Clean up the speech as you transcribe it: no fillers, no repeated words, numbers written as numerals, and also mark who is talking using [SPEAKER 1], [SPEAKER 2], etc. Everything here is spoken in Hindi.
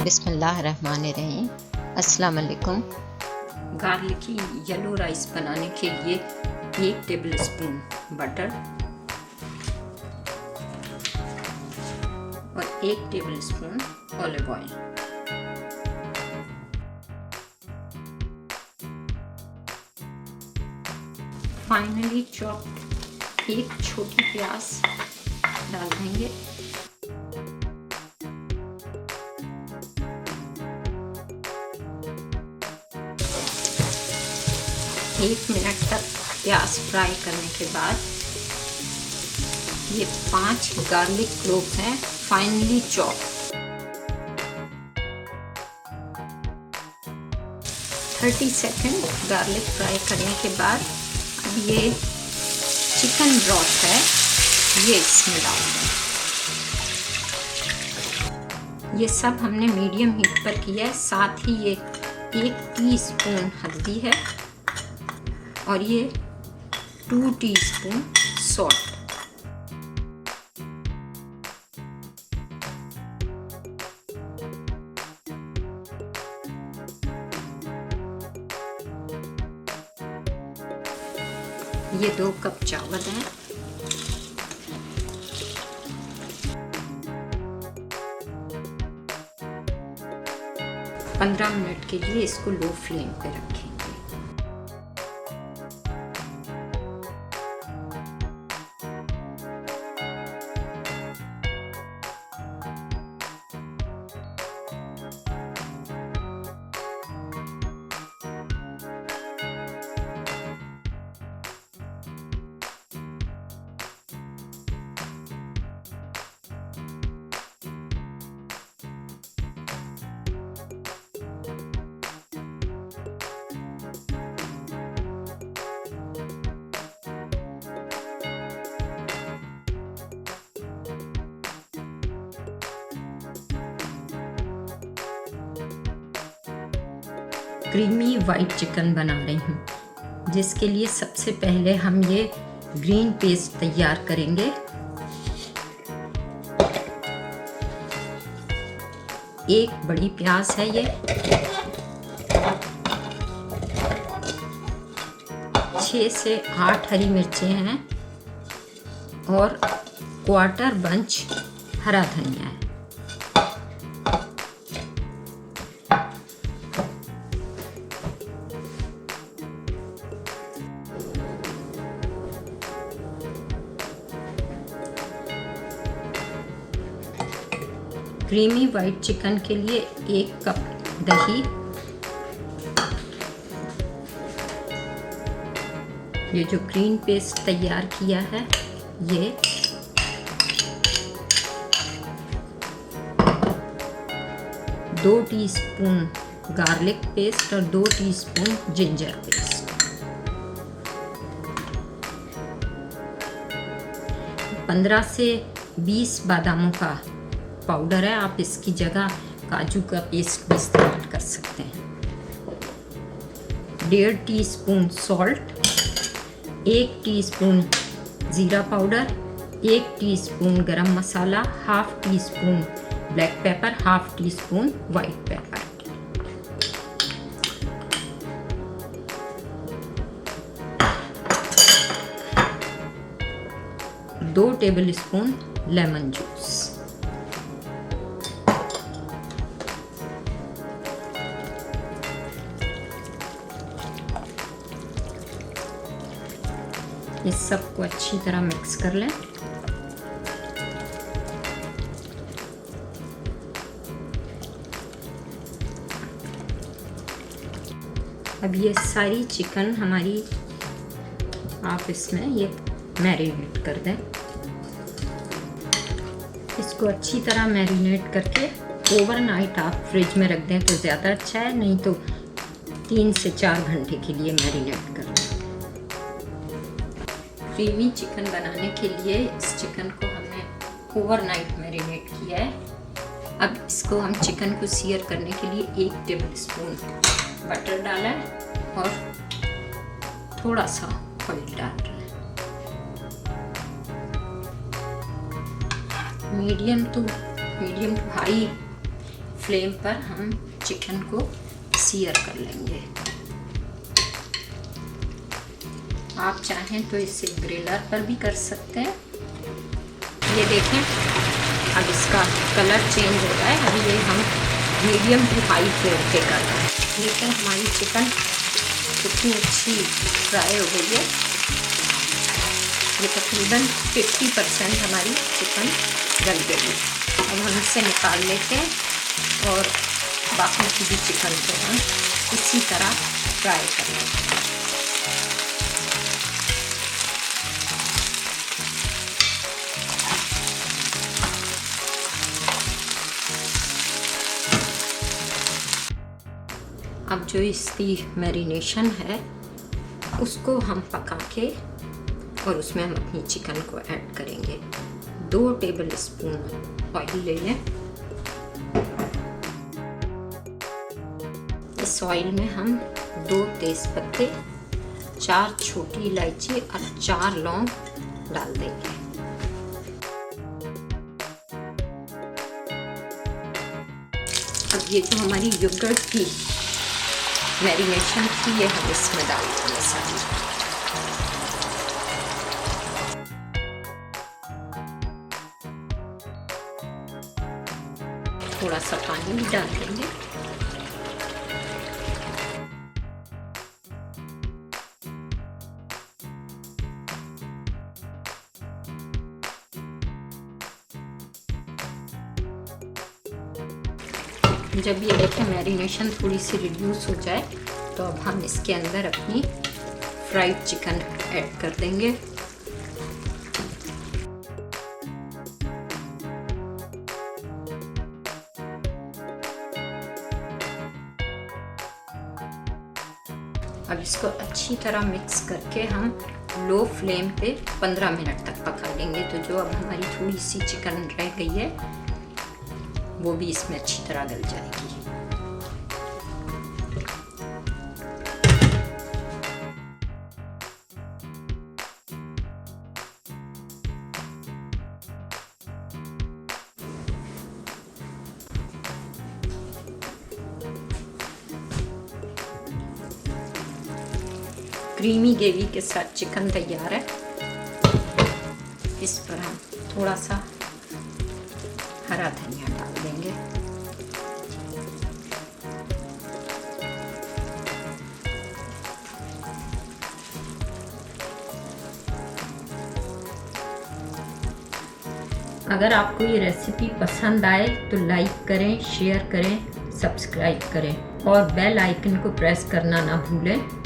[SPEAKER 1] बिस्मिल्लाहिर्रहमानिर्रहीम। अस्सलाम वालेकुम।
[SPEAKER 2] गार्लिकी येलो राइस बनाने के लिए 1 टेबलस्पून बटर और 1 tablespoon olive oil. Finally chopped एक छोटी प्याज डाल देंगे। एक मिनट तक प्याज फ्राई करने के बाद ये 5 गार्लिक क्लोव्स हैं finally chop. 30 second garlic fry करने के बाद अब ये चिकन ब्रॉथ है, ये इसमें डाल दें। ये सब हमने मीडियम हीट पर किया है। साथ ही ये 1 टीस्पून हल्दी है और ये 2 टीस्पून सॉल्ट। ये 2 कप चावल हैं। पंद्रह मिनट के लिए इसको लो फ्लेम पे रखें। क्रीमी वाइट चिकन बना रही हूँ, जिसके लिए सबसे पहले हम ये ग्रीन पेस्ट तैयार करेंगे। एक बड़ी प्याज है ये, 6 से 8 हरी मिर्चें हैं और 1/4 बंच हरा धनिया है। क्रीमी वाइट चिकन के लिए 1 कप दही, ये जो ग्रीन पेस्ट तैयार किया है ये, दो टीस्पून गार्लिक पेस्ट और 2 टीस्पून जिंजर पेस्ट, 15 से 20 बादामों का पाउडर है। आप इसकी जगह काजू का पेस्ट भी इस्तेमाल कर सकते हैं। 1.5 टीस्पून सॉल्ट, 1 टीस्पून ज़ीरा पाउडर, 1 टीस्पून गरम मसाला, 1/2 teaspoon black pepper, 1/2 teaspoon white paper. दो टेबलस्पून लेमन जूस। इस सबको अच्छी तरह मिक्स कर लें। अब ये सारी चिकन हमारी आप इसमें ये मैरिनेट कर दें। इसको अच्छी तरह मैरिनेट करके ओवरनाइट आप फ्रिज में रख दें तो ज़्यादा अच्छा है, नहीं तो 3 से 4 घंटे के लिए मैरिनेट कर लें। क्रीमी चिकन बनाने के लिए इस चिकन को हमने ओवरनाइट मैरिनेट किया है। अब इसको हम चिकन को सीयर करने के लिए 1 टेबलस्पून बटर डाला है और थोड़ा सा ऑयल डाल रहे हैं। मीडियम टू हाई फ्लेम पर हम चिकन को सीयर कर लेंगे। आप चाहें तो इसे ग्रिलर पर भी कर सकते हैं। ये देखें, अब इसका कलर चेंज हो रहा है। अभी ये हम मीडियम टू हाई फ्लेम पे कर रहे हैं। देखें हमारी चिकन कितनी अच्छी फ्राई हो गई है। ये तकरीबन 50% हमारी चिकन गल गई। अब हम इसे निकाल लेते हैं और बाकी की भी चिकन को हम इसी तरह फ्राई कर लेते हैं। अब जो इसकी मैरिनेशन है उसको हम पका के और उसमें हम अपनी चिकन को ऐड करेंगे। 2 टेबल स्पून ऑयल ले लें। इस ऑयल में हम 2 तेज़पत्ते, 4 छोटी इलायची और 4 लौंग डाल देंगे। अब ये जो हमारी योगर्ट की मैरिनेशन थी ये हम इसमें डाल देंगे सारी। थोड़ा सा पानी भी डाल देंगे। जब ये देखें मैरिनेशन थोड़ी सी रिड्यूस हो जाए तो अब हम इसके अंदर अपनी फ्राइड चिकन ऐड कर देंगे। अब इसको अच्छी तरह मिक्स करके हम लो फ्लेम पे 15 मिनट तक पका लेंगे। तो जो अब हमारी थोड़ी सी चिकन रह गई है वो भी इसमें अच्छी तरह गल जाएगी। क्रीमी ग्रेवी के साथ चिकन तैयार है। इस पर हम थोड़ा सा हरा धनिया डाल देंगे। अगर आपको ये रेसिपी पसंद आए तो लाइक करें, शेयर करें, सब्सक्राइब करें और बेल आइकन को प्रेस करना ना भूलें